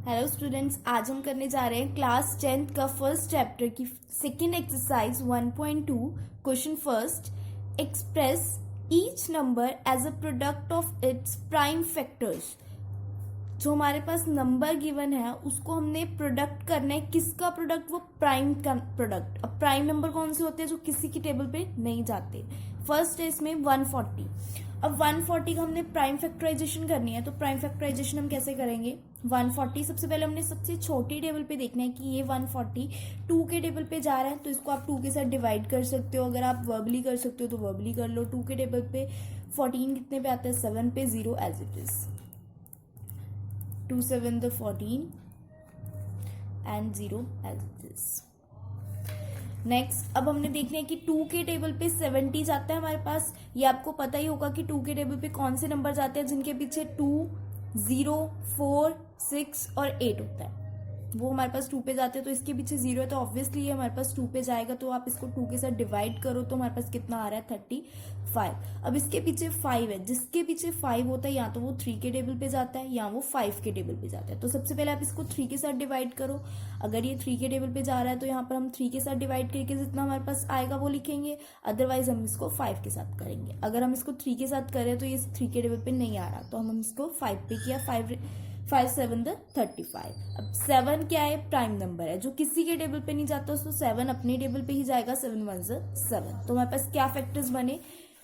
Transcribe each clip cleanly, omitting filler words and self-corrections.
Hello students, आज हम करने जा रहे हैं क्लास 10th का फर्स्ट चैप्टर की second exercise 1.2 question first. Express each number as a product of its prime factors. जो हमारे पास नंबर गिवन है उसको हमने प्रोडक्ट करना है। किसका प्रोडक्ट? वो प्राइम का प्रोडक्ट। अब प्राइम नंबर कौन से होते हैं? जो किसी की टेबल पे नहीं जाते। फर्स्ट है इसमें 140। अब 140 का हमने प्राइम फैक्टराइजेशन करनी है, तो प्राइम फैक्टराइजेशन हम कैसे करेंगे? 140 सबसे पहले हमने सबसे छोटी टेबल पे देखना है कि ये 140 2 के टेबल पे जा रहा है, तो इसको आप 2 के साथ डिवाइड कर सकते हो। अगर आप वर्बली कर सकते हो तो वर्बली कर लो। 2 के टेबल पे 14 कितने पे आता है? 7 पे। 0 as it is. 2 7 the 14 and 0 as it is। Next अब हमने देखना है कि 2 के टेबल पे 70 जाता है हमारे पास। ये आपको पता ही होगा कि 2 के टेबल पे कौन से नंबर जाते हैं जिनके पीछे 2 0 4 6 और 8 होता है, वो हमारे पास 2 पे जाते हैं। तो इसके पीछे 0 है तो ऑब्वियसली ये हमारे पास 2 पे जाएगा। तो आप इसको 2 के साथ डिवाइड करो तो हमारे पास कितना आ रहा है? 35। अब इसके पीछे 5 है, जिसके पीछे 5 होता है या तो वो 3 के टेबल पे जाता है या वो 5 के टेबल पे जाता है। तो सबसे पहले आप इसको 3 के साथ डिवाइड करो। अगर ये 3 के टेबल पे जा रहा है तो यहाँ पर हम 3 के साथ डिवाइड करके जितना हमारे पास आएगा वो लिखेंगे, अदरवाइज हम इसको 5 के साथ करेंगे। अगर हम इसको 3 के साथ करें तो ये 3 के टेबल पे नहीं आ रहा, तो हम इसको 5 पे किया। 5 7 the 35। अब 7 क्या है? प्राइम नंबर है, जो किसी के टेबल पे नहीं जाता उसको 7 अपने टेबल पे ही जाएगा। 7 1 7। तो हमारे पास क्या फैक्टर्स बने?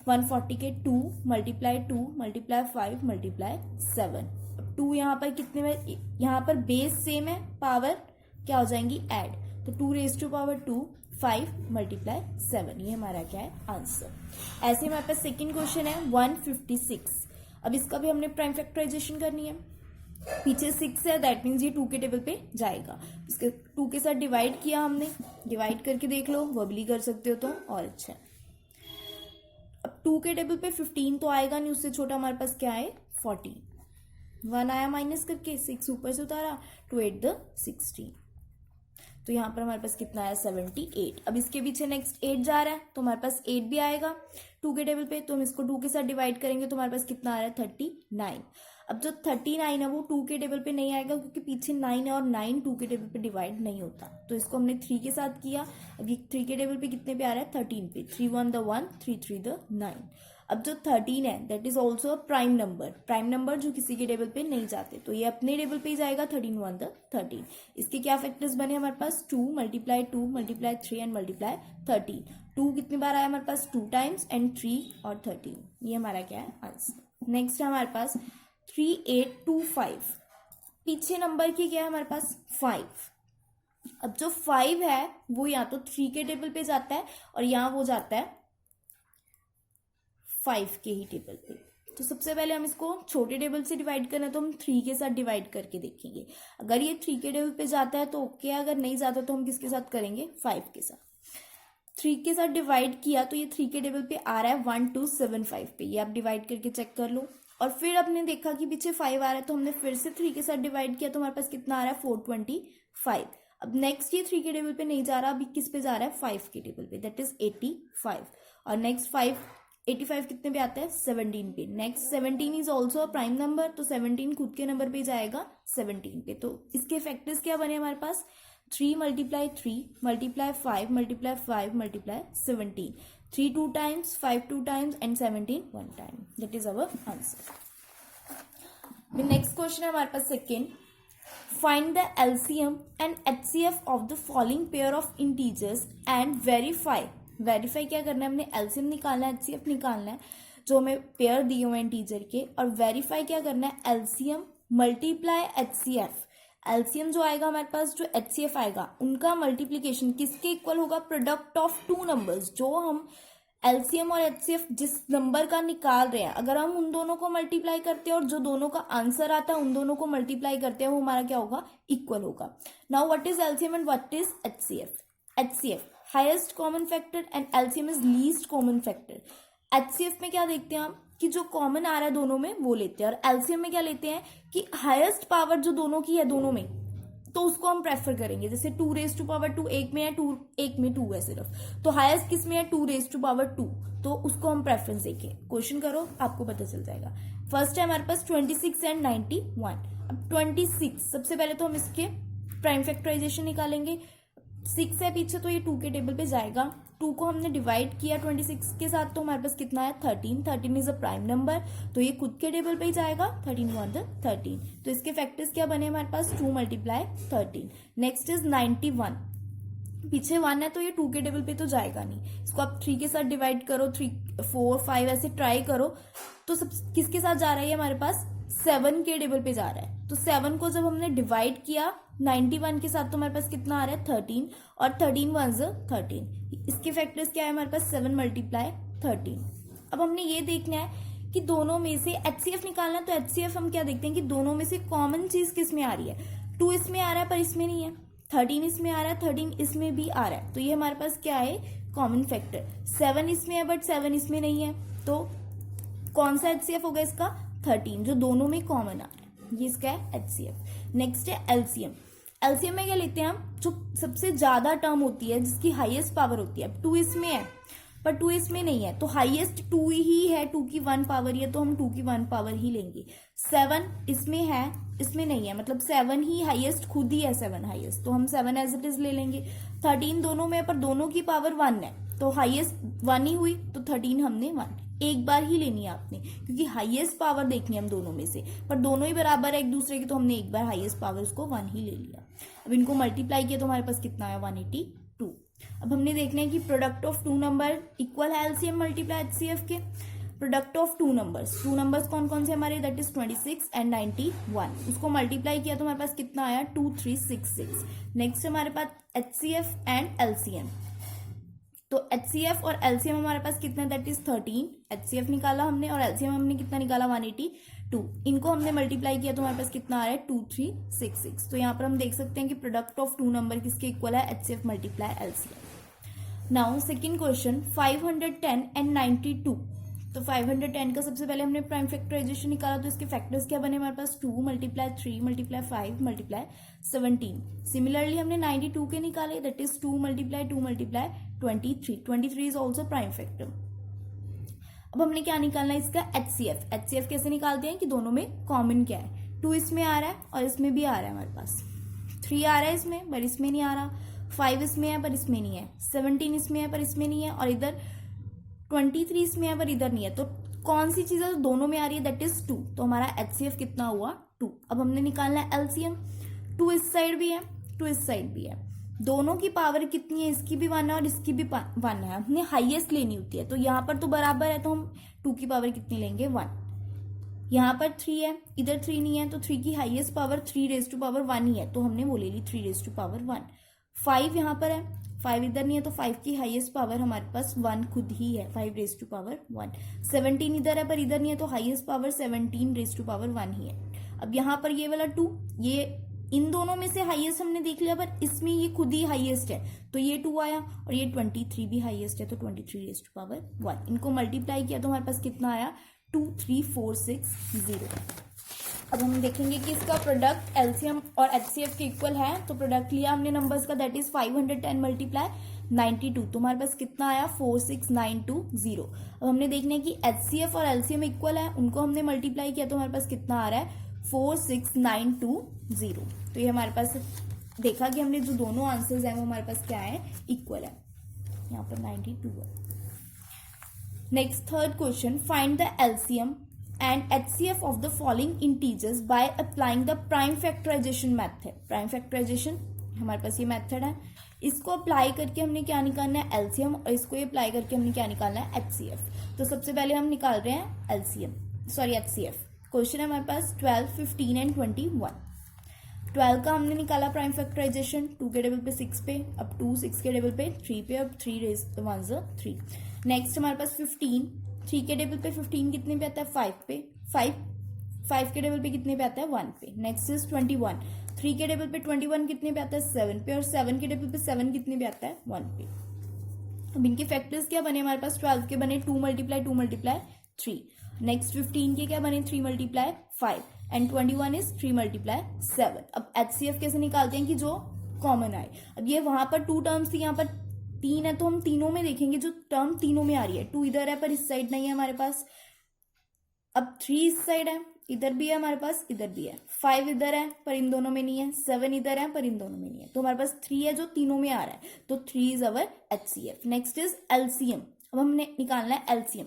140 के 2 मल्टीप्लाई 2 मल्टीप्लाई 5 मल्टीप्लाई 7। अब 2 यहाँ पर कितने में? यहाँ पर बेस सेम है, पावर क्या हो जाएंगी? ऐड। तो 2 रेज टू पावर 2 5 मल्टीप्लाई 7। ये हमारा क्या है? आंसर। ऐसे हमारे पास सेकेंड क्वेश्चन है 156। अब इसका भी हमने प्राइम फैक्टराइजेशन करनी है। पीछे 6 है, दैट मीन्स ये 2 के टेबल पे जाएगा। इसके 2 के साथ डिवाइड किया हमने, डिवाइड करके देख लो, वर्बली कर सकते हो तो और अच्छा है। अब 2 के टेबल पे 15 तो आएगा नहीं, उससे छोटा हमारे पास क्या है? 14। 1 आया माइनस करके, 6 ऊपर से उतारा, 2 8 the 16। तो यहाँ पर हमारे पास कितना आया? 78। अब इसके पीछे नेक्स्ट 8 जा रहा है तो हमारे पास 8 भी आएगा 2 के टेबल पे। तो हम इसको 2 के साथ डिवाइड करेंगे तो हमारे पास कितना आ रहा है? 39। अब जो 39 है वो 2 के टेबल पे नहीं आएगा क्योंकि पीछे 9 है और 9 2 के टेबल पे डिवाइड नहीं होता। तो इसको हमने 3 के साथ किया। अब ये 3 के टेबल पे कितने पे आ रहा है? 13 पे। 3 1 the 1 3 3 the 9। अब जो 13 है that is also a prime number. Prime number जो किसी के टेबल पे नहीं जाते, तो ये अपने टेबल पे ही जाएगा। 13 1 the 13। इसके क्या फैक्टर्स बने हमारे पास? 2 मल्टीप्लाई 2 मल्टीप्लाई 3 एंड मल्टीप्लाई 13। 2 कितनी बार आया हमारे पास? 2 टाइम्स एंड 3 और 13। ये हमारा क्या है? आंसर। नेक्स्ट है हमारे पास 3825। पीछे नंबर की क्या है हमारे पास? 5। अब जो 5 है वो या तो 3 के टेबल पे जाता है और यहाँ वो जाता है 5 के ही टेबल पे। तो सबसे पहले हम इसको छोटे टेबल से डिवाइड करना है तो हम 3 के साथ डिवाइड करके देखेंगे। अगर ये 3 के टेबल पे जाता है तो ओके, अगर नहीं जाता तो हम किसके साथ करेंगे? 5 के साथ। 3 के साथ डिवाइड किया तो ये 3 के टेबल पे आ रहा है 1275 पे। ये आप डिवाइड करके चेक कर लो। और फिर आपने देखा कि पीछे 5 आ रहा है तो हमने फिर से 3 के साथ डिवाइड किया तो हमारे पास कितना आ रहा है? 425। अब नेक्स्ट ये 3 के टेबल पे नहीं जा रहा, अभी किस पे जा रहा है? 5 के टेबल पे, दैट इज 85। और नेक्स्ट 85 कितने पे आता है? 17 पे। Next 17 is also a prime number, तो 17 खुद के नंबर पे जाएगा 17 पे। तो इसके फैक्टर्स क्या बने हमारे पास? 3 multiply 3 multiply 5 multiply 5 multiply 17। 3 2 times, 5 2 times and 17 1 time. That is our answer. The next question है हमारे पास second. Find the LCM and HCF of the following pair of integers and verify। Verify क्या करना है? हमने LCM निकालना है, HCF निकालना है जो हमें पेयर दिए हुए हैं इंटीजर के। और वेरीफाई क्या करना है? LCM multiply HCF। एलसीएम जो आएगा हमारे पास, जो HCF आएगा, उनका मल्टीप्लीकेशन किसके इक्वल होगा? Product of 2 numbers. जो हम एलसीएम और HCF जिस नंबर का निकाल रहे हैं, अगर हम उन दोनों को मल्टीप्लाई करते हैं और जो दोनों का आंसर आता है उन दोनों को मल्टीप्लाई करते हैं, वो हमारा क्या होगा? इक्वल होगा। Now what is LCM and what is HCF? HCF highest common factor and LCM is least common factor. HCF में क्या देखते हैं हम कि जो कॉमन आ रहा है दोनों में वो लेते हैं, और एलसीएम में क्या लेते हैं कि हाईएस्ट पावर जो दोनों की है, दोनों में तो उसको हम प्रेफर करेंगे। जैसे 2 रेज टू पावर 2 एक में है, 2 एक में 2 है सिर्फ, तो हाईएस्ट किस में है 2 रेज टू पावर 2, तो उसको हम प्रेफरेंस देंगे। क्वेश्चन करो, आपको पता चल जाएगा। फर्स्ट है हमारे पास 26 एंड 91। अब 26 सबसे पहले तो हम इसके प्राइम फैक्टराइजेशन निकालेंगे। 6 है पीछे तो ये 2 के टेबल पे जाएगा। 2 को हमने डिवाइड किया 26 के साथ, तो हमारे पास कितना है 13। 13 इज अ प्राइम नंबर, तो ये खुद के टेबल पे ही जाएगा। 13 1 13, तो इसके फैक्टर्स क्या बने हमारे पास 2 मल्टीप्लाई 13। नेक्स्ट इज 91, पीछे 1 है तो ये 2 के टेबल पे तो जाएगा नहीं। इसको आप 3 के साथ डिवाइड करो, 3 4 5 ऐसे ट्राई करो, तो सब किसके साथ जा रहा है हमारे पास 7 के टेबल पे जा रहा है। तो 7 को जब हमने डिवाइड किया 91 के साथ, तो हमारे पास कितना आ रहा है 13, और 13 1 13। इसके फैक्टर्स क्या है हमारे पास 7 मल्टीप्लाई 13। अब हमने ये देखना है कि दोनों में से HCF निकालना, तो HCF हम क्या देखते हैं कि दोनों में से कॉमन चीज किस में आ रही है। 2 इसमें आ रहा है पर इसमें नहीं है, 13 इसमें आ रहा है, 13 इसमें भी आ रहा है, तो ये हमारे पास क्या है कॉमन फैक्टर। 7 इसमें है बट 7 इसमें नहीं है, तो कौन सा HCF होगा इसका 13, जो दोनों में कॉमन आ रहा है, ये इसका है HCF। नेक्स्ट है LCM। LCM में क्या लेते हैं हम, जो सबसे ज्यादा टर्म होती है, जिसकी हाईएस्ट पावर होती है। अब 2 इसमें है पर 2 इसमें नहीं है, तो हाईएस्ट 2 ही है, 2 की 1 पावर ही है, तो हम 2 की 1 पावर ही लेंगे। 7 इसमें है, इसमें नहीं है, मतलब 7 ही हाईएस्ट खुद ही है, 7 हाईएस्ट, तो हम 7 एज इट इज ले लेंगे। 13 दोनों में है पर दोनों की पावर 1 है, तो हाईएस्ट 1 ही हुई, तो 13 हमने 1 एक बार ही लेनी है आपने, क्योंकि हाईएस्ट पावर देखनी है हम दोनों में से, पर दोनों ही बराबर है एक दूसरे की, तो हमने एक बार हाईएस्ट पावर उसको 1 ही ले लिया। अब इनको मल्टीप्लाई किया तो हमारे पास कितना आया 182। अब हमने देखना है कि प्रोडक्ट ऑफ 2 नंबर इक्वल है LCM मल्टीप्लाई HCF के। प्रोडक्ट ऑफ 2 नंबर्स कौन कौन से हमारे, दैट इज 26 एंड 91। उसको मल्टीप्लाई किया तो हमारे पास कितना आया 2366। नेक्स्ट हमारे पास HCF एंड LCM, तो HCF और LCM हमारे पास कितना, दैट इज 13। HCF निकाला हमने और LCM हमने कितना निकाला 182। इनको हमने मल्टीप्लाई किया तो हमारे पास कितना आ रहा है 2366। तो यहाँ पर हम देख सकते हैं कि प्रोडक्ट ऑफ 2 नंबर किसके इक्वल है, HCF multiply LCM। Now second question 510 and 92। तो 510 का सबसे पहले हमने प्राइम फैक्टराइजेशन निकाला, तो इसके फैक्टर्स क्या बने हमारे पास 2 मल्टीप्लाई 3 मल्टीप्लाई 5 मल्टीप्लाई 17। सिमिलरली हमने 92 के निकाले, that is 2 multiply 2 multiply 23। 23 is also prime factor. अब हमने क्या निकालना है इसका HCF। HCF कैसे निकालते हैं कि दोनों में कॉमन क्या है, 2 इसमें आ रहा है और इसमें भी आ रहा है हमारे पास, 3 आ रहा है इसमें पर इसमें नहीं आ रहा, 5 इसमें है पर इसमें नहीं है, 17 इसमें है पर इसमें नहीं है, और इधर 23 इसमें है पर इधर नहीं है, तो कौन सी चीज है दोनों में आ रही है, दैट इज 2। तो हमारा HCF कितना हुआ 2। अब हमने निकालना है LCM। 2 इस साइड भी है, 2 इस साइड भी है, दोनों की पावर कितनी है, इसकी भी 1 है और इसकी भी 1 है, हमने हाईएस्ट लेनी होती है। तो यहाँ पर तो बराबर है, तो हम 2 की पावर कितनी लेंगे 1। यहाँ पर 3 है, इधर 3 नहीं है, तो 3 की highest power 3 raise to power 1 ही है, तो हमने वो ले ली 3 रेज टू पावर 1। 5 यहाँ पर है, 5 इधर नहीं है, तो 5 की हाईएस्ट पावर हमारे पास 1 खुद ही है, 5 रेज टू पावर 1। 17 इधर है पर इधर नहीं है, तो highest power 17 raise to power 1 ही है। अब यहाँ पर ये वाला 2, ये इन दोनों में से हाईएस्ट हमने देख लिया, पर इसमें ये खुद ही हाईएस्ट है, तो ये 2 आया, और ये 23 भी हाईएस्ट है, तो 23 रेज टू पावर 1। इनको मल्टीप्लाई किया तो हमारे पास कितना आया 23460। अब हम देखेंगे कि इसका प्रोडक्ट LCM और HCF के इक्वल है, तो प्रोडक्ट लिया हमने नंबर्स का, दैट इज 510 मल्टीप्लाई 92, तो हमारे पास कितना आया 46920। अब हमने देखना है कि HCF और LCM इक्वल है, उनको हमने मल्टीप्लाई किया तो हमारे पास कितना आ रहा है 46920। तो ये हमारे पास देखा कि हमने जो दोनों आंसर्स हैं वो हमारे पास क्या है इक्वल है, यहाँ पर 92 है। Next third question, find the LCM and HCF of the following integers by applying the prime factorization method। Prime factorisation हमारे पास ये मेथड है, इसको अप्लाई करके हमने क्या निकालना है LCM, और इसको अप्लाई करके हमने क्या निकालना है HCF। तो सबसे पहले हम निकाल रहे हैं HCF। क्वेश्चन है हमारे पास 12, 15 एंड 21। 12 का हमने निकाला प्राइम फैक्टराइजेशन, 2 के टेबल पे 6 पे, अब 2 6 के टेबल पे 3 पे, अब 3 रेज 1 3। नेक्स्ट हमारे पास 15, 3 के टेबल पे 15 कितने पे आता है 5 पे, 5 के टेबल पे कितने पे आता है 1 पे। नेक्स्ट इज 21, 3 के टेबल पे 21 कितने पे आता है 7 पे, और 7 के टेबल पे 7 कितने पे आता है 1 पे। अब इनके फैक्टर्स क्या बने हमारे पास, 12 के बने 2 मल्टीप्लाई 3। नेक्स्ट 15 के क्या बने 3 मल्टीप्लाई 5, एंड 21 इज 3 मल्टीप्लाई 7। अब HCF कैसे निकालते हैं कि जो कॉमन आए। अब ये वहां पर 2 टर्म्स थी, यहाँ पर 3 है, तो हम तीनों में देखेंगे जो टर्म तीनों में आ रही है। 2 इधर है पर इस साइड नहीं है हमारे पास। अब 3 इस साइड है, इधर भी है हमारे पास, इधर भी है। 5 इधर है पर इन दोनों में नहीं है। 7 इधर है पर इन दोनों में नहीं है। तो हमारे पास 3 है जो तीनों में आ रहा है, तो 3 is our HCF। Next is LCM। अब हमने निकालना है LCM।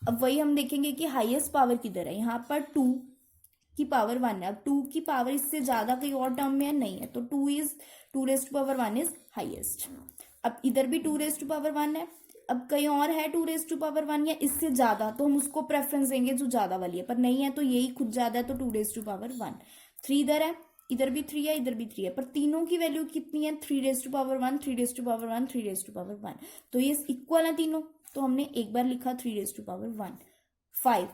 अब वही हम देखेंगे कि हाईएस्ट पावर किधर है। यहाँ पर 2 की पावर 1 है। अब 2 की पावर इससे ज्यादा कहीं और टर्म में नहीं है, तो 2 raise to power 1 is highest. अब इधर भी 2 रेज़ टू पावर 1 है। अब कहीं और है 2 रेज़ टू पावर 1 या इससे ज्यादा, तो हम उसको प्रेफरेंस देंगे जो ज्यादा वाली है, पर नहीं है तो यही खुद ज्यादा है, तो 2 रेज़ टू पावर 1। 3 इधर है, इधर भी 3 है, इधर भी 3 है, पर तीनों की वैल्यू कितनी है? 3 raise to power 1, 3 raise to power 1, 3 raise to power 1। तो ये इक्वल है तीनों, तो हमने एक बार लिखा 3 रेज़ टू पावर 1। 5,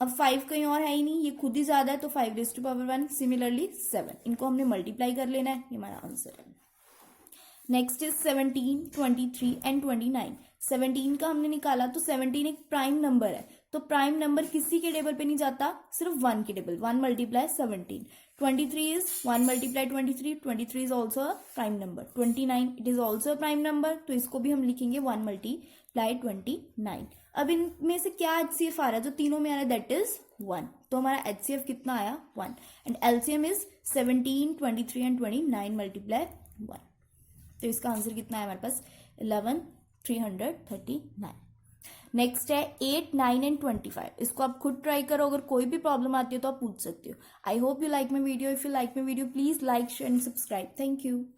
अब 5 कहीं और है ही नहीं, ये खुद ही ज्यादा है, तो 5 रेज़ टू पावर 1। सिमिलरली 7, इनको हमने मल्टीप्लाई कर लेना है, ये हमारा आंसर है। Next is 17, 23 and 29। 17 का हमने निकाला, तो 17 एक प्राइम नंबर है, तो प्राइम नंबर किसी के टेबल पे नहीं जाता, सिर्फ 1 के table. 1 multiply 17। 23 is 1 multiply 23। 23 is also a prime number. 29 it is also a prime number, तो इसको भी हम लिखेंगे 1 मल्टीप्लाई 29। अब इनमें से क्या HCF आ रहा है? जो तीनों में आ रहा है दैट इज 1, तो हमारा HCF कितना आया? 1। And LCM is 17, 23 and 29 multiply 1। तो इसका आंसर कितना है हमारे पास? 11,339। नेक्स्ट है 8, 9 एंड 25। इसको आप खुद ट्राई करो, अगर कोई भी प्रॉब्लम आती है तो आप पूछ सकते हो। I hope you like my video. If you like my video please like, share and subscribe. Thank you.